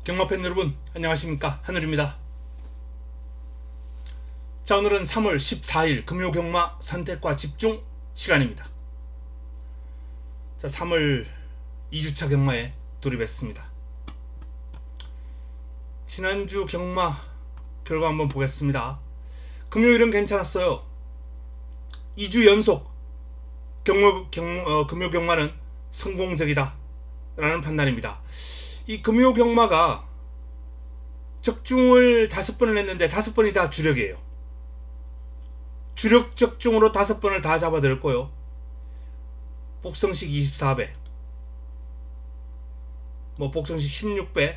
경마팬 여러분 안녕하십니까, 한울입니다. 자, 오늘은 3월 14일 금요경마 선택과 집중 시간입니다. 자, 3월 2주차 경마에 돌입했습니다. 지난주 경마 결과 한번 보겠습니다. 금요일은 괜찮았어요. 2주 연속 금요경마는 성공적이다 라는 판단입니다. 이 금요경마가 적중을 5번을 했는데 5번이 다 주력이에요. 주력 적중으로 5번을 다 잡아들었고요. 복성식 24배, 복성식 16배,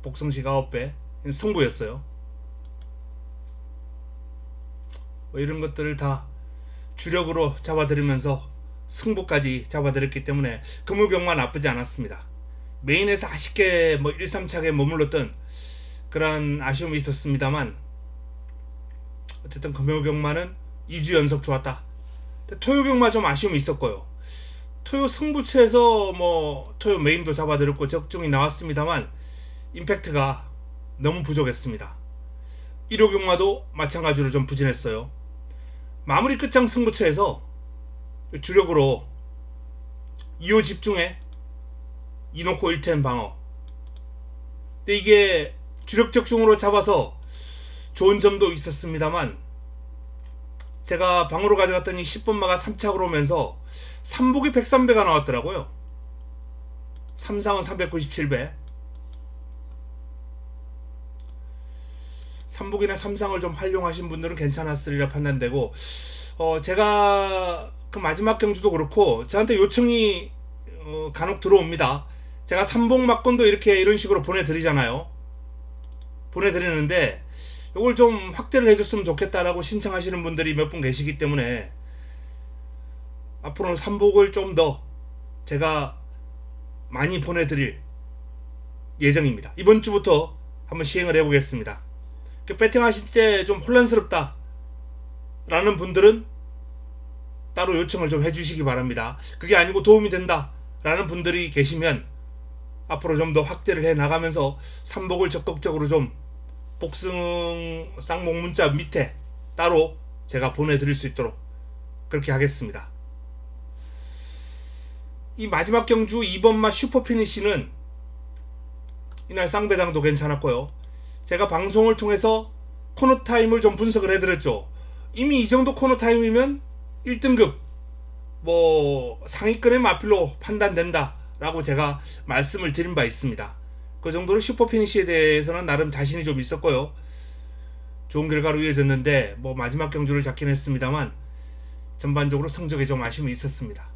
복성식 9배 승부였어요. 이런 것들을 다 주력으로 잡아들이면서 승부까지 잡아들였기 때문에 금요경마 나쁘지 않았습니다. 메인에서 아쉽게 1, 3차게 머물렀던 그런 아쉬움이 있었습니다만, 어쨌든 금요경마는 2주 연속 좋았다. 토요경마 좀 아쉬움이 있었고요. 토요 승부처에서 토요 메인도 잡아들였고 적중이 나왔습니다만 임팩트가 너무 부족했습니다. 일요경마도 마찬가지로 좀 부진했어요. 마무리 끝장 승부처에서 주력으로 2호 집중에 이놓고 1텐 방어. 근데 이게 주력 적중으로 잡아서 좋은 점도 있었습니다만, 제가 방으로 가져갔더니 10번마가 3착으로 오면서 3복이 103배가 나왔더라고요. 3상은 397배. 3복이나 3상을 좀 활용하신 분들은 괜찮았으리라 판단되고, 제가 그 마지막 경주도 그렇고 저한테 요청이 간혹 들어옵니다. 제가 3복 막건도 이런 식으로 보내드리잖아요. 보내드리는데 이걸 좀 확대를 해줬으면 좋겠다라고 신청하시는 분들이 몇 분 계시기 때문에 앞으로는 3복을 좀 더 제가 많이 보내드릴 예정입니다. 이번 주부터 한번 시행을 해보겠습니다. 배팅 하실 때 좀 혼란스럽다 라는 분들은 따로 요청을 좀 해주시기 바랍니다. 그게 아니고 도움이 된다 라는 분들이 계시면 앞으로 좀 더 확대를 해 나가면서 3복을 적극적으로 좀 복승 쌍목 문자 밑에 따로 제가 보내드릴 수 있도록 그렇게 하겠습니다. 이 마지막 경주 2번마 슈퍼피니시는 이날 쌍배당도 괜찮았고요. 제가 방송을 통해서 코너타임을 좀 분석을 해드렸죠. 이미 이 정도 코너타임이면 1등급 상위권의 마필로 판단된다 라고 제가 말씀을 드린 바 있습니다. 그 정도로 슈퍼피니시에 대해서는 나름 자신이 좀 있었고요. 좋은 결과로 이어졌는데 마지막 경주를 잡긴 했습니다만 전반적으로 성적에 좀 아쉬움이 있었습니다.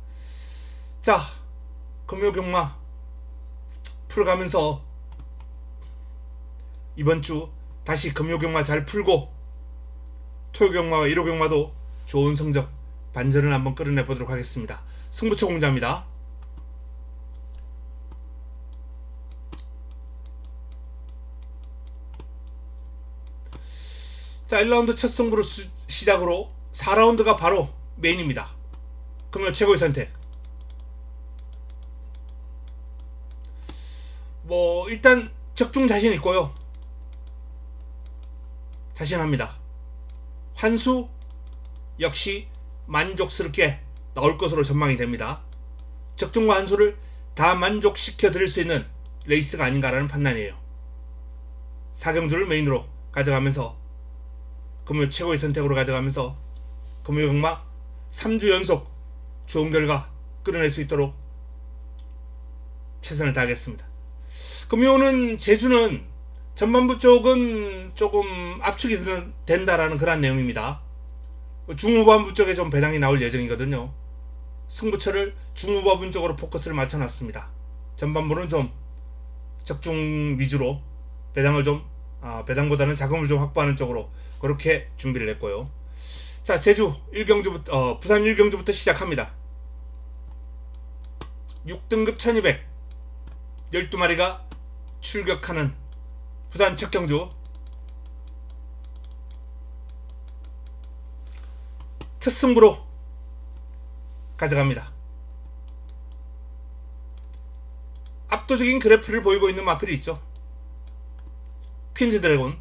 자, 금요경마 풀어가면서 이번 주 다시 금요경마 잘 풀고 토요경마와 일요경마도 좋은 성적 반전을 한번 끌어내 보도록 하겠습니다. 승부처 공자입니다. 자, 1라운드 첫 승부로 시작으로 4라운드가 바로 메인입니다. 금요 최고의 선택. 일단 적중 자신 있고요. 자신합니다. 환수 역시 만족스럽게 나올 것으로 전망이 됩니다. 적중과 환수를 다 만족시켜 드릴 수 있는 레이스가 아닌가라는 판단이에요. 4경주를 메인으로 가져가면서 금요 최고의 선택으로 가져가면서 금요경마 3주 연속 좋은 결과 끌어낼 수 있도록 최선을 다하겠습니다. 금요는 제주는 전반부 쪽은 조금 압축이 된다라는 그런 내용입니다. 중후반부 쪽에 좀 배당이 나올 예정이거든요. 승부처를 중후반부 쪽으로 포커스를 맞춰놨습니다. 전반부는 좀 적중 위주로 배당보다는 자금을 좀 확보하는 쪽으로 그렇게 준비를 했고요. 자, 제주 1경주부터 부산 1경주부터 시작합니다. 6등급 1200 12마리가 출격하는 부산 첫 경주. 첫 승부로 가져갑니다. 압도적인 그래프를 보이고 있는 마필이 있죠. 퀸즈 드래곤.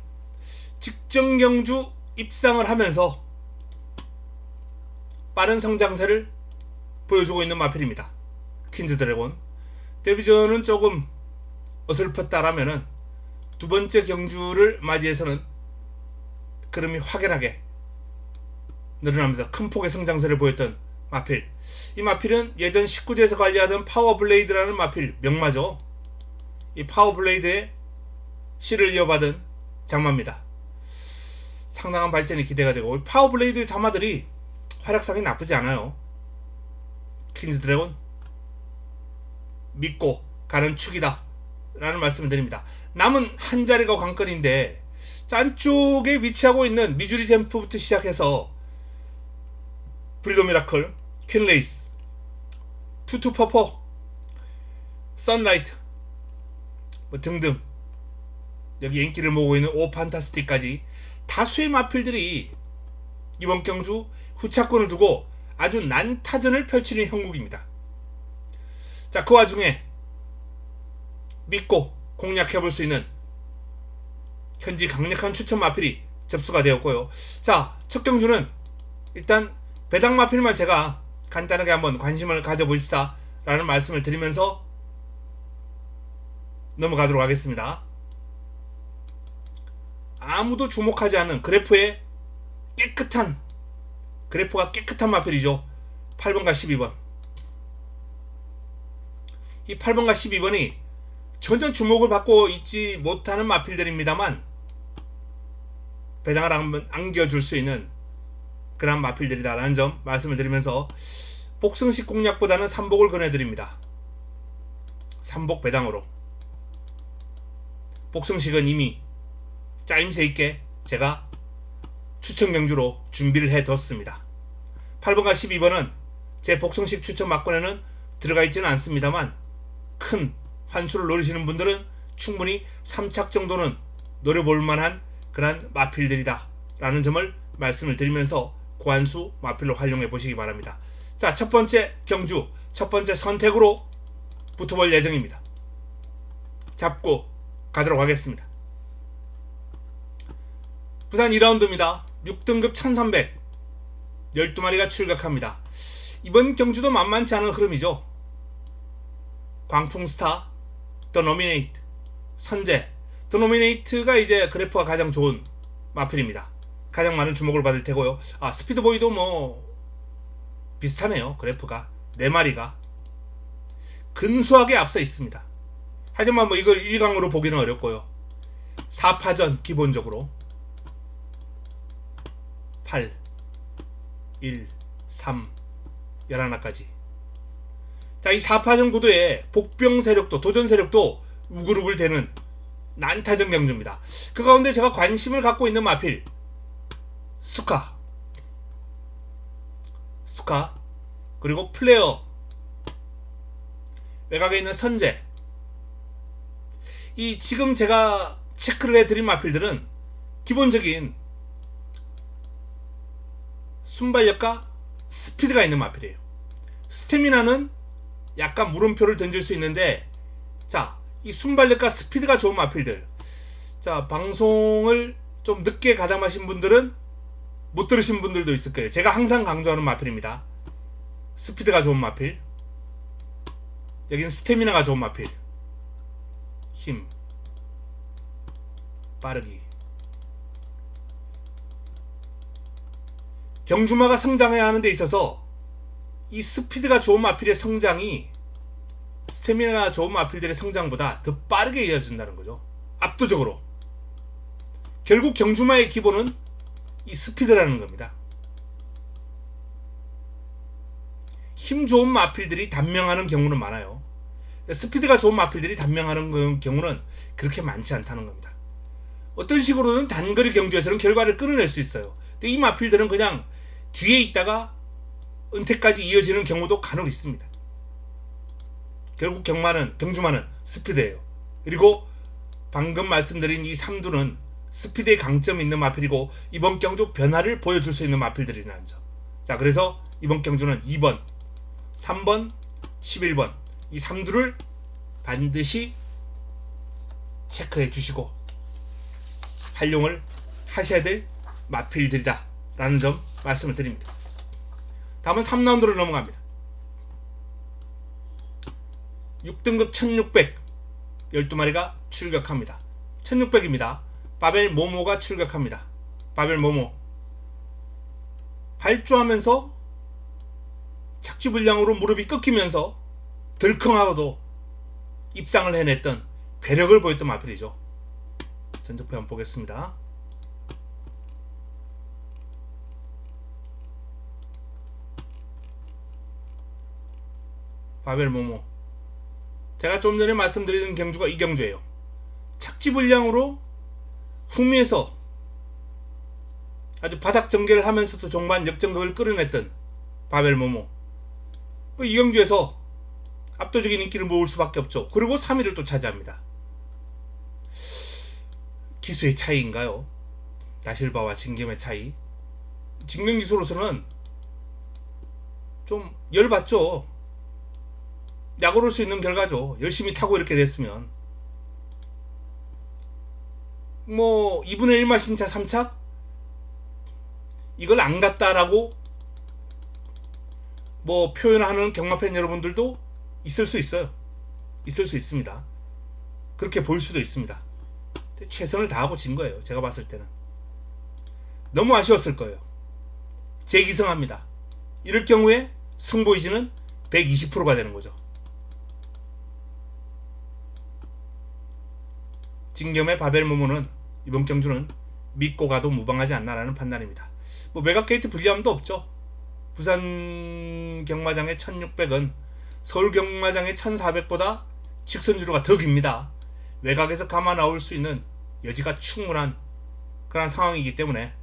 직전 경주 입상을 하면서 빠른 성장세를 보여주고 있는 마필입니다. 퀸즈 드래곤. 데뷔전은 조금 어설펐다라면은 두 번째 경주를 맞이해서는 그름이 확연하게 늘어나면서 큰 폭의 성장세를 보였던 마필. 이 마필은 예전 19제에서 관리하던 파워블레이드라는 마필 명마죠. 이 파워블레이드의 씨를 이어받은 장마입니다. 상당한 발전이 기대가 되고 파워블레이드 장마들이 활약상이 나쁘지 않아요. 퀸즈 드래곤 믿고 가는 축이다 라는 말씀을 드립니다. 남은 한 자리가 관건인데 짠쪽에 위치하고 있는 미주리 잼프부터 시작해서 브리도 미라클, 퀸레이스, 투투퍼퍼, 선라이트 등등 여기 인기를 모으고 있는 오 판타스틱까지 다수의 마필들이 이번 경주 후차권을 두고 아주 난타전을 펼치는 형국입니다. 자, 그 와중에 믿고 공략해볼 수 있는 현지 강력한 추천 마필이 접수가 되었고요. 자, 첫 경주는 일단 배당 마필만 제가 간단하게 한번 관심을 가져보십사 라는 말씀을 드리면서 넘어가도록 하겠습니다. 아무도 주목하지 않는 그래프가 깨끗한 마필이죠. 8번과 12번. 이 8번과 12번이 전혀 주목을 받고 있지 못하는 마필들입니다만 배당을 한번 안겨줄 수 있는 그런 마필들이다라는 점 말씀을 드리면서 복승식 공략보다는 3복을 권해드립니다. 3복 배당으로. 복승식은 이미 짜임새 있게 제가 추천 경주로 준비를 해뒀습니다. 8번과 12번은 제 복승식 추천 막권에는 들어가 있지는 않습니다만 큰 환수를 노리시는 분들은 충분히 3착 정도는 노려볼 만한 그런 마필들이다 라는 점을 말씀을 드리면서 고환수 마필로 활용해 보시기 바랍니다. 자, 첫 번째 경주, 첫 번째 선택으로 붙어볼 예정입니다. 잡고 가도록 하겠습니다. 부산 2라운드입니다. 6등급 1300 12마리가 출격합니다. 이번 경주도 만만치 않은 흐름이죠. 광풍스타, 더 노미네이트, 선제. 더 노미네이트가 이제 그래프가 가장 좋은 마필입니다. 가장 많은 주목을 받을 테고요. 아, 스피드보이도 뭐 비슷하네요. 그래프가 4마리가 근소하게 앞서 있습니다. 하지만 뭐 이걸 1강으로 보기는 어렵고요. 4파전 기본적으로 8, 1, 3, 11까지. 자, 이 4파전 구도에 복병 세력도 도전 세력도 우글우글 되는 난타전 경주입니다. 그 가운데 제가 관심을 갖고 있는 마필 스투카 그리고 플레어, 외곽에 있는 선제. 이 지금 제가 체크를 해드린 마필들은 기본적인 순발력과 스피드가 있는 마필이에요. 스태미나는 약간 물음표를 던질 수 있는데, 자, 이 순발력과 스피드가 좋은 마필들. 자, 방송을 좀 늦게 가담하신 분들은 못 들으신 분들도 있을 거예요. 제가 항상 강조하는 마필입니다. 스피드가 좋은 마필, 여긴 스태미나가 좋은 마필, 힘, 빠르기. 경주마가 성장해야 하는 데 있어서 이 스피드가 좋은 마필의 성장이 스태미나가 좋은 마필들의 성장보다 더 빠르게 이어진다는 거죠. 압도적으로. 결국 경주마의 기본은 이 스피드라는 겁니다. 힘 좋은 마필들이 단명하는 경우는 많아요. 스피드가 좋은 마필들이 단명하는 경우는 그렇게 많지 않다는 겁니다. 어떤 식으로든 단거리 경주에서는 결과를 끊어낼 수 있어요. 근데 이 마필들은 그냥 뒤에 있다가 은퇴까지 이어지는 경우도 간혹 있습니다. 결국 경주마는 스피드예요. 그리고 방금 말씀드린 이 3두는 스피드의 강점이 있는 마필이고 이번 경주 변화를 보여줄 수 있는 마필들이라는 점. 자, 그래서 이번 경주는 2번, 3번, 11번 이 3두를 반드시 체크해 주시고 활용을 하셔야 될 마필들이다 라는 점 말씀을 드립니다. 다음은 3라운드로 넘어갑니다. 6등급 1600 12마리가 출격합니다. 1600입니다. 바벨 모모가 출격합니다. 바벨 모모 발주하면서 착지 불량으로 무릎이 꺾이면서 덜컹하고도 입상을 해냈던 괴력을 보였던 마필이죠. 전적표 한번 보겠습니다. 바벨 모모 제가 좀 전에 말씀드리는 경주가 이 경주예요. 착지 불량으로 후미에서 아주 바닥 전개를 하면서도 종반 역전극을 끌어냈던 바벨 모모 이 경주에서 압도적인 인기를 모을 수밖에 없죠. 그리고 3위를 또 차지합니다. 기수의 차이인가요? 나실바와 진겸의 차이. 진겸 기수로서는 좀 열받죠. 약오를 수 있는 결과죠. 열심히 타고 이렇게 됐으면 뭐 2분의 1 마신차 3착 이걸 안 갔다라고 뭐 표현하는 경마팬 여러분들도 있을 수 있어요. 있을 수 있습니다. 그렇게 보일 수도 있습니다. 최선을 다하고 진 거예요. 제가 봤을 때는 너무 아쉬웠을 거예요. 재기승합니다. 이럴 경우에 승부의지는 120%가 되는 거죠. 진겸의 바벨 모모는 이번 경주는 믿고 가도 무방하지 않나라는 판단입니다. 뭐 외곽 게이트 불리함도 없죠. 부산 경마장의 1600은 서울 경마장의 1400보다 직선주로가 더 깁니다. 외곽에서 감아 나올 수 있는 여지가 충분한 그런 상황이기 때문에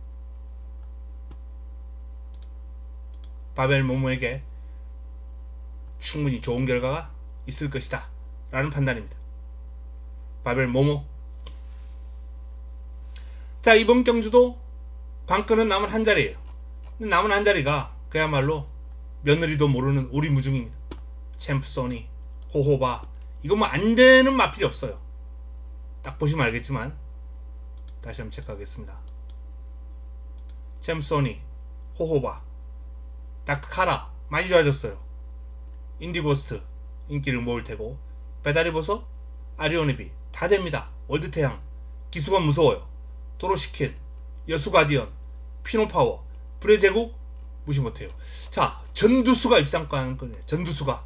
바벨 모모에게 충분히 좋은 결과가 있을 것이다 라는 판단입니다. 바벨 모모. 자, 이번 경주도 관건은 남은 한 자리예요. 남은 한 자리가 그야말로 며느리도 모르는 오리무중입니다. 챔프소니, 호호바 이거 뭐 안되는 마필이 없어요. 딱 보시면 알겠지만 다시 한번 체크하겠습니다. 챔프소니, 호호바, 닥터카라 많이 좋아졌어요. 인디고스트 인기를 모을 테고 배달이버섯, 아리오네비 다 됩니다. 월드태양 기수가 무서워요. 도로시킨, 여수가디언, 피노파워, 불의 제국 무시 못해요. 자, 전두수가 입상가는 거네요. 전두수가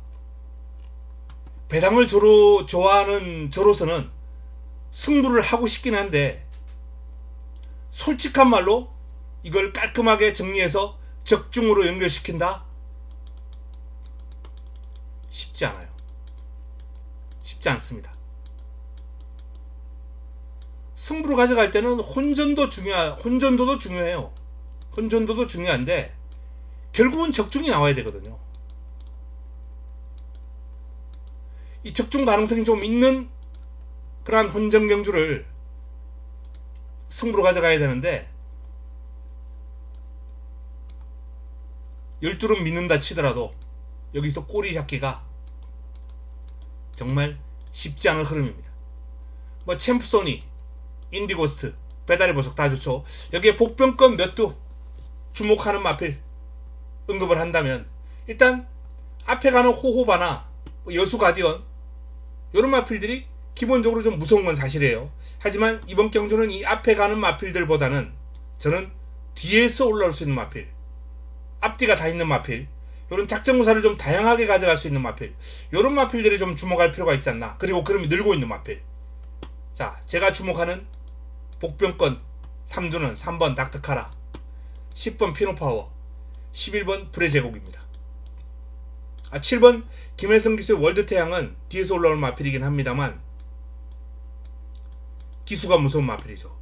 배당을 좋아하는 저로서는 승부를 하고 싶긴 한데 솔직한 말로 이걸 깔끔하게 정리해서 적중으로 연결시킨다? 쉽지 않아요. 쉽지 않습니다. 승부로 가져갈 때는 혼전도도 중요해요. 혼전도도 중요한데 결국은 적중이 나와야 되거든요. 이 적중 가능성이 좀 있는 그러한 혼전 경주를 승부로 가져가야 되는데 12름 믿는다 치더라도 여기서 꼬리 잡기가 정말 쉽지 않은 흐름입니다. 뭐 챔프소니, 인디고스트, 배달의 보석 다 좋죠. 여기에 복병권 몇 두 주목하는 마필 언급을 한다면 일단 앞에 가는 호호바나 여수가디언 이런 마필들이 기본적으로 좀 무서운 건 사실이에요. 하지만 이번 경주는 이 앞에 가는 마필들보다는 저는 뒤에서 올라올 수 있는 마필, 앞뒤가 다 있는 마필, 이런 작전구사를 좀 다양하게 가져갈 수 있는 마필, 이런 마필들이 좀 주목할 필요가 있지 않나. 그리고 그럼이 늘고 있는 마필. 자, 제가 주목하는 복병권 3두는 3번 닥터카라, 10번 피노파워, 11번 불의 제국입니다. 7번 김혜성 기수의 월드태양은 뒤에서 올라올 마필이긴 합니다만 기수가 무서운 마필이죠.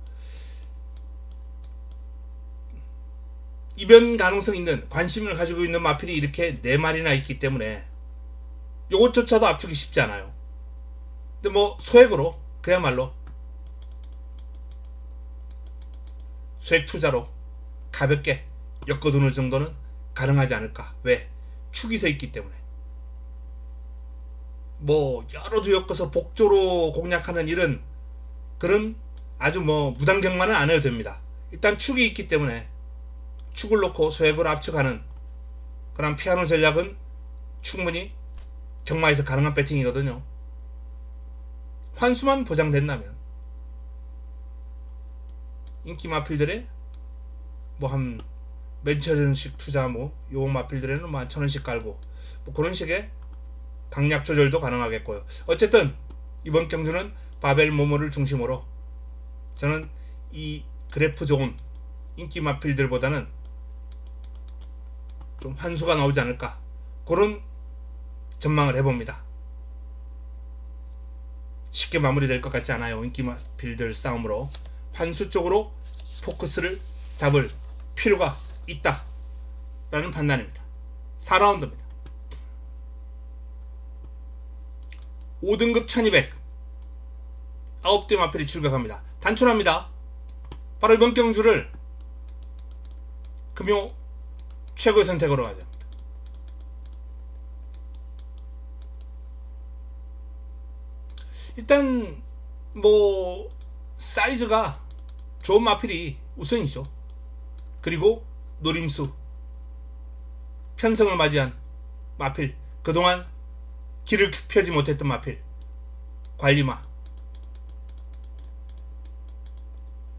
이변 가능성 있는 관심을 가지고 있는 마필이 이렇게 4마리나 있기 때문에 요것조차도 압축이 쉽지 않아요. 근데 뭐 소액으로 그야말로 소액 투자로 가볍게 엮어두는 정도는 가능하지 않을까. 왜? 축이 서 있기 때문에. 뭐 여러 두 엮어서 복조로 공략하는 이런 그런 아주 뭐 무단경만은 안 해도 됩니다. 일단 축이 있기 때문에 축을 놓고 소액으로 압축하는 그런 피아노 전략은 충분히 경마에서 가능한 배팅이거든요. 환수만 보장된다면 인기 마필들의 뭐 한 몇천원씩 투자, 뭐 요번 마필들에는 뭐 한 1,000원씩 깔고 뭐 그런 식의 강약 조절도 가능하겠고요. 어쨌든 이번 경주는 바벨 모모를 중심으로 저는 이 그래프 좋은 인기 마필들보다는 좀 환수가 나오지 않을까, 그런 전망을 해봅니다. 쉽게 마무리될 것 같지 않아요. 인기 마필들 싸움으로 환수 쪽으로 포커스를 잡을 필요가 있다 라는 판단입니다. 4라운드입니다. 5등급 1200 9대 마필이 출격합니다. 단순합니다. 바로 이번 경주를 금요 최고의 선택으로 가죠. 일단 뭐 사이즈가 좋은 마필이 우선이죠. 그리고 노림수, 편성을 맞이한 마필, 그동안 길을 펴지 못했던 마필, 관리마,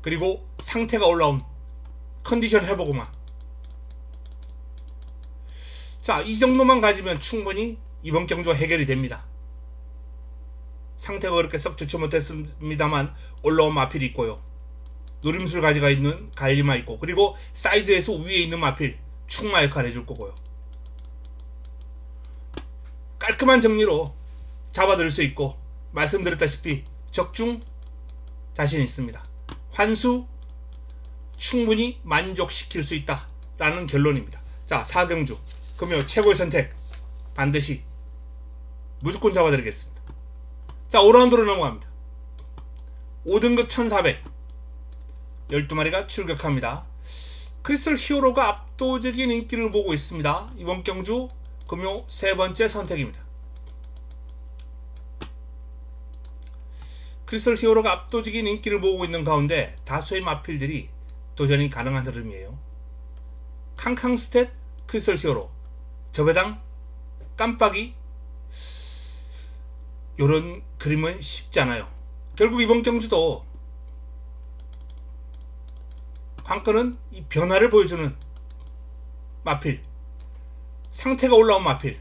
그리고 상태가 올라온 컨디션 회복마. 자, 이 정도만 가지면 충분히 이번 경주가 해결이 됩니다. 상태가 그렇게 썩 좋지 못했습니다만 올라온 마필이 있고요. 노림수를 가져가 있는 갈리마 있고, 그리고 사이드에서 위에 있는 마필 축마 역할 해줄 거고요. 깔끔한 정리로 잡아들 수 있고, 말씀드렸다시피 적중 자신 있습니다. 환수 충분히 만족시킬 수 있다 라는 결론입니다. 자, 4경주 금요 최고의 선택 반드시 무조건 잡아드리겠습니다. 자, 5라운드로 넘어갑니다. 5등급 1400 12마리가 출격합니다. 크리스털 히어로가 압도적인 인기를 보고 있습니다. 이번 경주 금요 세 번째 선택입니다. 크리스털 히어로가 압도적인 인기를 보고 있는 가운데 다수의 마필들이 도전이 가능한 흐름이에요. 캉캉 스텝 크리스털 히어로, 저배당 깜빡이, 요런 그림은 쉽지 않아요. 결국 이번 경주도 관건은 이 변화를 보여주는 마필, 상태가 올라온 마필,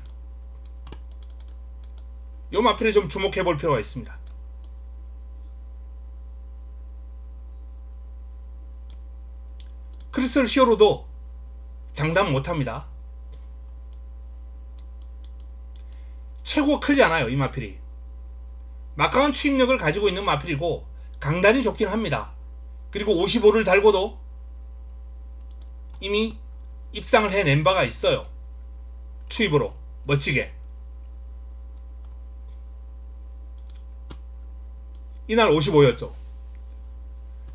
이 마필에 좀 주목해 볼 필요가 있습니다. 크리스털 히어로도 장담 못합니다. 체구가 크지 않아요. 이 마필이 막강한 추임력을 가지고 있는 마필이고 강단이 좋긴 합니다. 그리고 55를 달고도 이미 입상을 해낸 바가 있어요. 추입으로 멋지게. 이날 55였죠.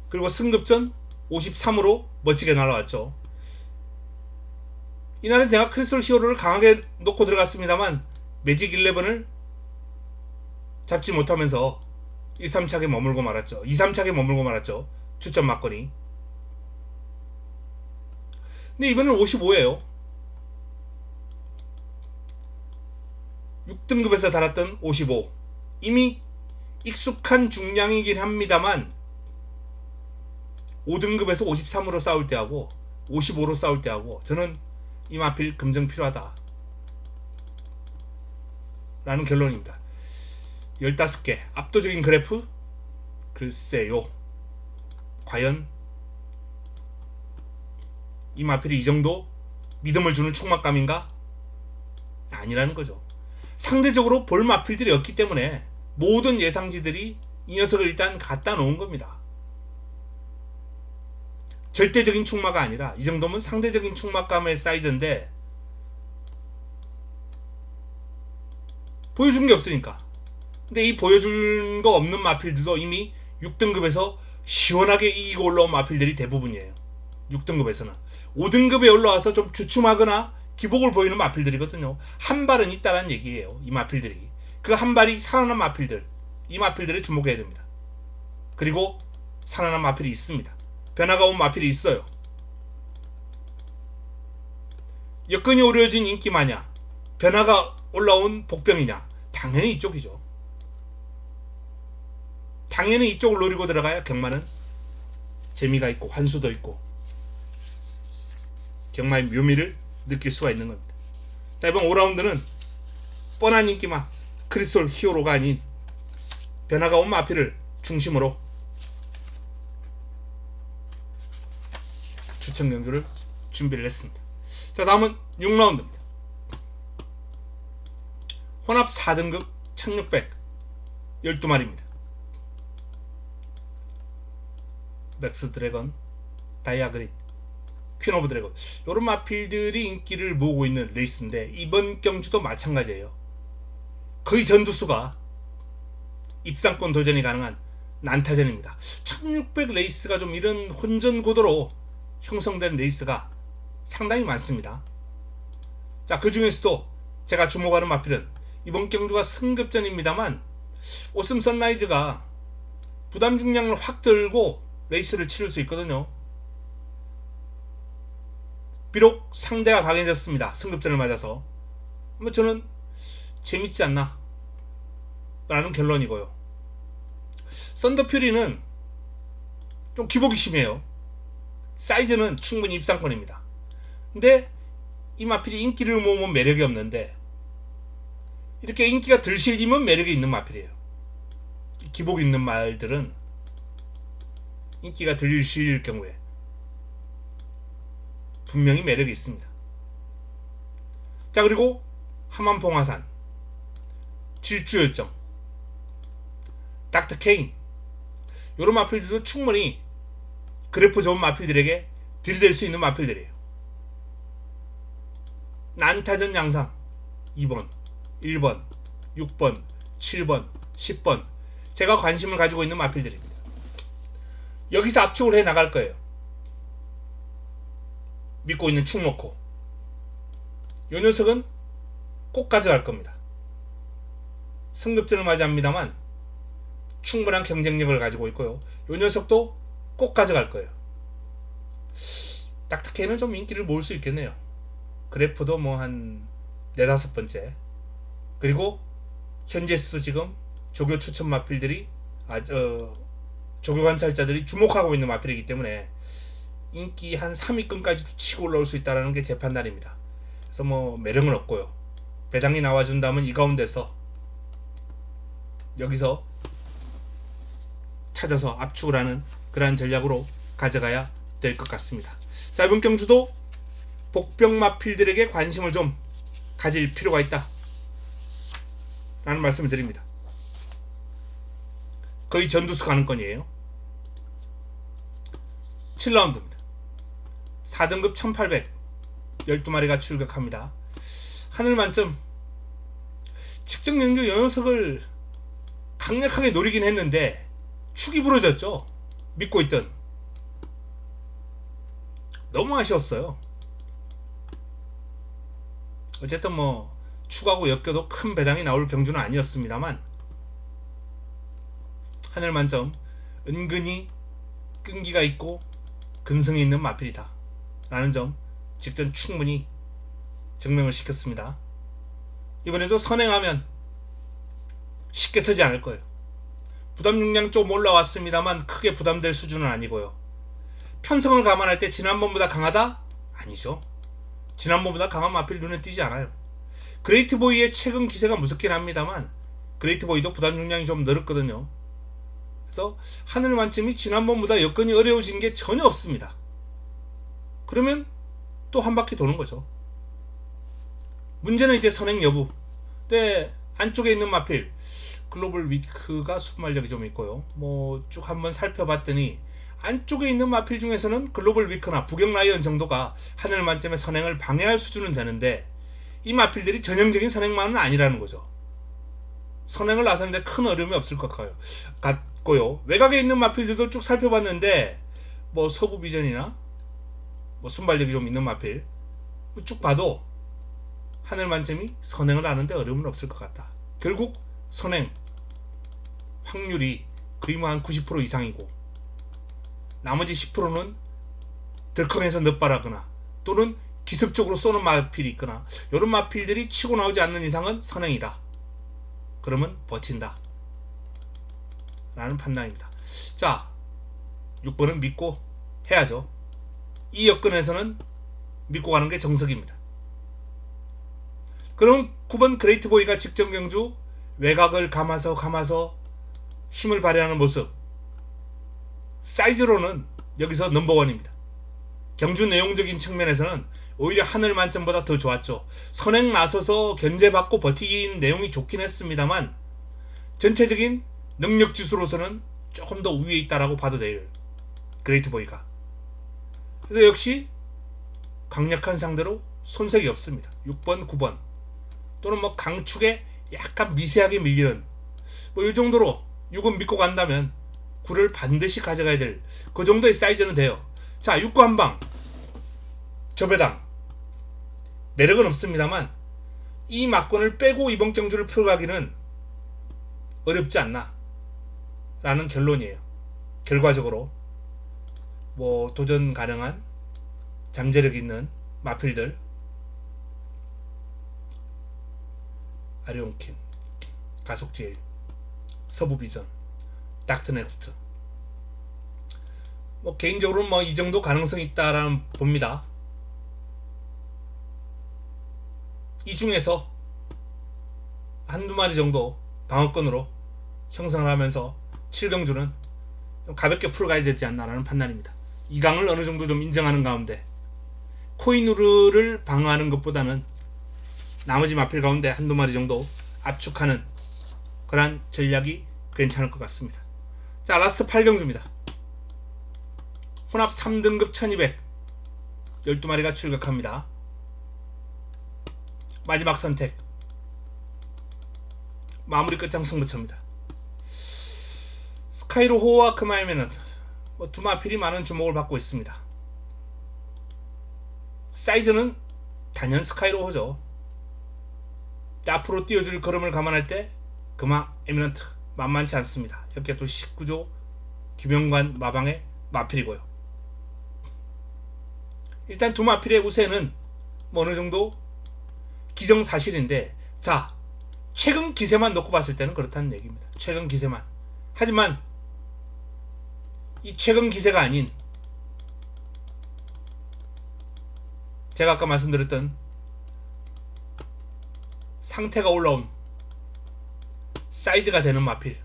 그리고 승급전 53으로 멋지게 날아왔죠. 이날은 제가 크리스털 히어로를 강하게 놓고 들어갔습니다만 매직 11을 잡지 못하면서 1, 3착에 머물고 말았죠. 2, 3착에 머물고 말았죠. 추천 막거리. 근데 이번엔 55예요. 6등급에서 달았던 55. 이미 익숙한 중량이긴 합니다만 5등급에서 53으로 싸울 때하고 55로 싸울 때하고 저는 이 마필 검증 필요하다 라는 결론입니다. 15개 압도적인 그래프? 글쎄요, 과연 이 마필이 이 정도 믿음을 주는 축막감인가? 아니라는 거죠. 상대적으로 볼 마필들이 없기 때문에 모든 예상지들이 이 녀석을 일단 갖다 놓은 겁니다. 절대적인 축마가 아니라 이 정도면 상대적인 축막감의 사이즈인데 보여준 게 없으니까. 근데 이 보여준 거 없는 마필들도 이미 6등급에서 시원하게 이기고 올라온 마필들이 대부분이에요. 6등급에서는 5등급에 올라와서 좀 주춤하거나 기복을 보이는 마필들이거든요. 한 발은 있다는 얘기예요. 이 마필들이. 그 한 발이 살아난 마필들, 이 마필들에 주목해야 됩니다. 그리고 살아난 마필이 있습니다. 변화가 온 마필이 있어요. 여건이 오려진 인기마냐, 변화가 올라온 복병이냐, 당연히 이쪽이죠. 당연히 이쪽을 노리고 들어가야 경마는 재미가 있고 환수도 있고 경마의 묘미를 느낄 수가 있는 겁니다. 자, 이번 5라운드는 뻔한 인기마 크리스톨 히어로가 아닌 변화가 온 마필을 중심으로 추천 경주를 준비를 했습니다. 자, 다음은 6라운드입니다. 혼합 4등급 1600 12마리입니다. 맥스 드래건, 다이아그릿, 퀸 오브 드래곤, 이런 마필들이 인기를 모으고 있는 레이스인데 이번 경주도 마찬가지예요. 거의 전두수가 입상권 도전이 가능한 난타전입니다. 1600 레이스가 좀 이런 혼전 구도로 형성된 레이스가 상당히 많습니다. 자, 그 중에서도 제가 주목하는 마필은 이번 경주가 승급전입니다만 오슴 선라이즈가 부담 중량을 확 들고 레이스를 치를 수 있거든요. 비록 상대가 강해졌습니다. 승급전을 맞아서. 저는 재밌지 않나 라는 결론이고요. 썬더퓨리는 좀 기복이 심해요. 사이즈는 충분히 입상권입니다. 근데 이 마필이 인기를 모으면 매력이 없는데 이렇게 인기가 덜 실리면 매력이 있는 마필이에요. 기복 있는 말들은 인기가 덜 실릴 경우에 분명히 매력이 있습니다. 자, 그리고 하만봉화산, 질주열정, 닥터 케인, 이런 마필들도 충분히 그래프 좋은 마필들에게 들이댈 수 있는 마필들이에요. 난타전 양상 2번, 1번, 6번, 7번, 10번 제가 관심을 가지고 있는 마필들입니다. 여기서 압축을 해 나갈 거예요. 믿고 있는 축 놓고 요 녀석은 꼭 가져갈 겁니다. 승급전을 맞이합니다만 충분한 경쟁력을 가지고 있고요. 요 녀석도 꼭 가져갈 거예요. 닥터케이는 좀 인기를 모을 수 있겠네요. 그래프도 뭐 한 4-5번째. 그리고 현재에서도 지금 조교 추천 마필들이 조교 관찰자들이 주목하고 있는 마필이기 때문에 인기 한 3위권까지도 치고 올라올 수 있다는 게 제 판단입니다. 그래서 뭐 매력은 없고요. 배당이 나와준다면 이 가운데서 여기서 찾아서 압축을 하는 그러한 전략으로 가져가야 될 것 같습니다. 자, 이번 경주도 복병 마필들에게 관심을 좀 가질 필요가 있다 라는 말씀을 드립니다. 거의 전두수 가능권이에요. 7라운드입니다. 4등급 1800 12마리가 출격합니다. 하늘만점 측정명주 연속을 강력하게 노리긴 했는데 축이 부러졌죠. 믿고 있던. 너무 아쉬웠어요. 어쨌든 뭐 축하고 엮여도 큰 배당이 나올 경주는 아니었습니다만 하늘만점 은근히 끈기가 있고 근성이 있는 마필이다 라는 점 직전 충분히 증명을 시켰습니다. 이번에도 선행하면 쉽게 서지 않을 거예요. 부담 용량 좀 올라왔습니다만 크게 부담될 수준은 아니고요. 편성을 감안할 때 지난번보다 강하다? 아니죠. 지난번보다 강한 마필 눈에 띄지 않아요. 그레이트보이의 최근 기세가 무섭긴 합니다만 그레이트보이도 부담 용량이 좀 늘었거든요. 그래서 하늘만점이 지난번보다 여건이 어려워진 게 전혀 없습니다. 그러면 또 한 바퀴 도는 거죠. 문제는 이제 선행 여부. 근데 안쪽에 있는 마필 글로벌 위크가 순발력이 좀 있고요. 뭐 쭉 한번 살펴봤더니 안쪽에 있는 마필 중에서는 글로벌 위크나 북경 라이언 정도가 하늘 만점의 선행을 방해할 수준은 되는데 이 마필들이 전형적인 선행만은 아니라는 거죠. 선행을 나서는데 큰 어려움이 없을 것 같고요. 외곽에 있는 마필들도 쭉 살펴봤는데 뭐 서부 비전이나 뭐 순발력이 좀 있는 마필 쭉 봐도 하늘 만점이 선행을 하는데 어려움은 없을 것 같다. 결국 선행 확률이 거의 뭐 한 90% 이상이고, 나머지 10%는 덜컹해서 넛발하거나 또는 기습적으로 쏘는 마필이 있거나, 이런 마필들이 치고 나오지 않는 이상은 선행이다. 그러면 버틴다 라는 판단입니다. 자, 6번은 믿고 해야죠. 이 여건에서는 믿고 가는 게 정석입니다. 그럼 9번 그레이트 보이가 직전 경주 외곽을 감아서 힘을 발휘하는 모습, 사이즈로는 여기서 넘버원입니다. 경주 내용적인 측면에서는 오히려 하늘 만점보다 더 좋았죠. 선행 나서서 견제받고 버티긴 내용이 좋긴 했습니다만, 전체적인 능력 지수로서는 조금 더 위에 있다라고 봐도 돼요, 그레이트 보이가. 그래서 역시 강력한 상대로 손색이 없습니다. 6번, 9번 또는 뭐 강축에 약간 미세하게 밀리는 뭐 이 정도로 6은 믿고 간다면 9를 반드시 가져가야 될 그 정도의 사이즈는 돼요. 자, 6구 한방 저배당 매력은 없습니다만, 이 막권을 빼고 이번 경주를 풀어가기는 어렵지 않나 라는 결론이에요. 결과적으로 뭐 도전 가능한 잠재력 있는 마필들, 아리온킨, 가속제일, 서부비전, 닥터넥스트, 뭐 개인적으로는 뭐 이 정도 가능성이 있다라는 봅니다. 이 중에서 한두 마리 정도 방어권으로 형성을 하면서 7경주는 가볍게 풀어가야 되지 않나라는 판단입니다. 이 강을 어느 정도 좀 인정하는 가운데 코인우르를 방어하는 것보다는 나머지 마필 가운데 한두 마리 정도 압축하는 그러한 전략이 괜찮을 것 같습니다. 자, 라스트 8경주입니다. 혼합 3등급 1200 12마리가 출격합니다. 마지막 선택, 마무리 끝장 승부처입니다. 스카이로 호와 크마이메는 뭐 두 마필이 많은 주목을 받고 있습니다. 사이즈는 단연 스카이로호죠. 앞으로 띄워줄 걸음을 감안할 때 금화 에미넌트 만만치 않습니다. 이렇게 또 19조 김영관 마방의 마필이고요. 일단 두 마필의 우세는 뭐 어느 정도 기정사실인데, 자, 최근 기세만 놓고 봤을 때는 그렇다는 얘기입니다. 최근 기세만. 하지만 이 최근 기세가 아닌, 제가 아까 말씀드렸던 상태가 올라온 사이즈가 되는 마필,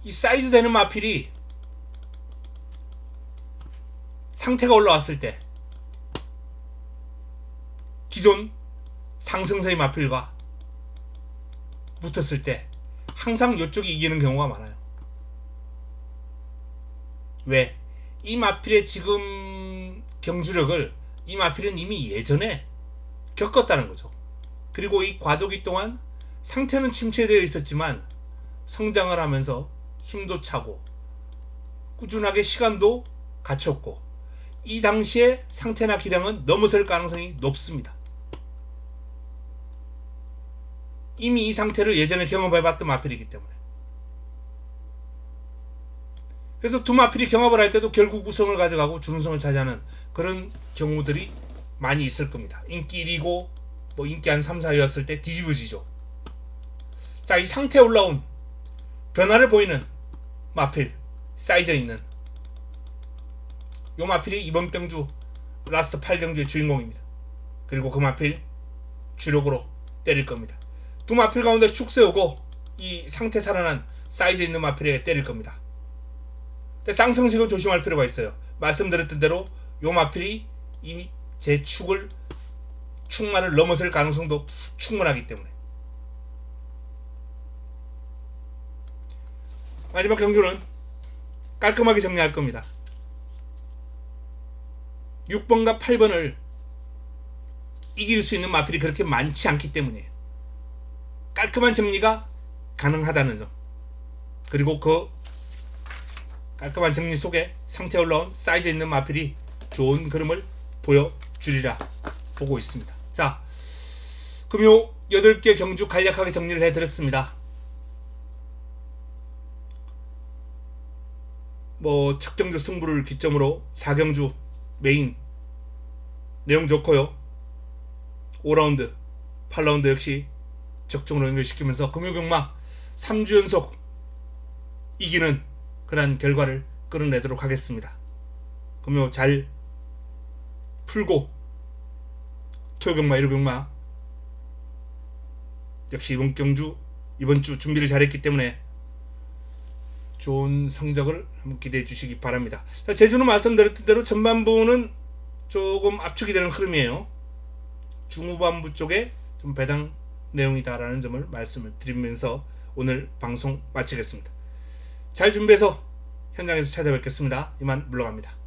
이 사이즈 되는 마필이 상태가 올라왔을 때 기존 상승세의 마필과 붙었을 때 항상 이쪽이 이기는 경우가 많아요. 왜? 이 마필의 지금 경주력을 이 마필은 이미 예전에 겪었다는 거죠. 그리고 이 과도기 동안 상태는 침체되어 있었지만 성장을 하면서 힘도 차고 꾸준하게 시간도 갖췄고, 이 당시에 상태나 기량은 넘어설 가능성이 높습니다. 이미 이 상태를 예전에 경험해봤던 마필이기 때문에. 그래서 두 마필이 경합을 할 때도 결국 우승을 가져가고 준우승을 차지하는 그런 경우들이 많이 있을 겁니다. 인기 1위고 뭐 인기 한 3, 4위였을 때 뒤집어지죠. 자, 이 상태에 올라온 변화를 보이는 마필, 사이즈 있는 요 마필이 이번 경주 라스트 8경주의 주인공입니다. 그리고 그 마필 주력으로 때릴 겁니다. 두 마필 가운데 축 세우고 이 상태 살아난 사이즈 있는 마필에게 때릴 겁니다. 근데 쌍성식은 조심할 필요가 있어요. 말씀드렸던 대로 요 마필이 이미 제 축만을 넘어설 가능성도 충분하기 때문에. 마지막 경주는 깔끔하게 정리할 겁니다. 6번과 8번을 이길 수 있는 마필이 그렇게 많지 않기 때문이에요. 깔끔한 정리가 가능하다는 점, 그리고 그 깔끔한 정리 속에 상태에 올라온 사이즈 있는 마필이 좋은 그림을 보여주리라 보고 있습니다. 자, 금요 8개 경주 간략하게 정리를 해드렸습니다. 첫 경주 승부를 기점으로 4경주 메인 내용 좋고요. 5라운드 8라운드 역시 적중으로 연결시키면서 금요경마 3주 연속 이기는 그런 결과를 끌어내도록 하겠습니다. 금요 잘 풀고 토요경마 일요경마 역시 이번 주 준비를 잘했기 때문에 좋은 성적을 한번 기대해 주시기 바랍니다. 자, 제주는 말씀드렸던 대로 전반부는 조금 압축이 되는 흐름이에요. 중후반부 쪽에 좀 배당 내용이다라는 점을 말씀을 드리면서 오늘 방송 마치겠습니다. 잘 준비해서 현장에서 찾아뵙겠습니다. 이만 물러갑니다.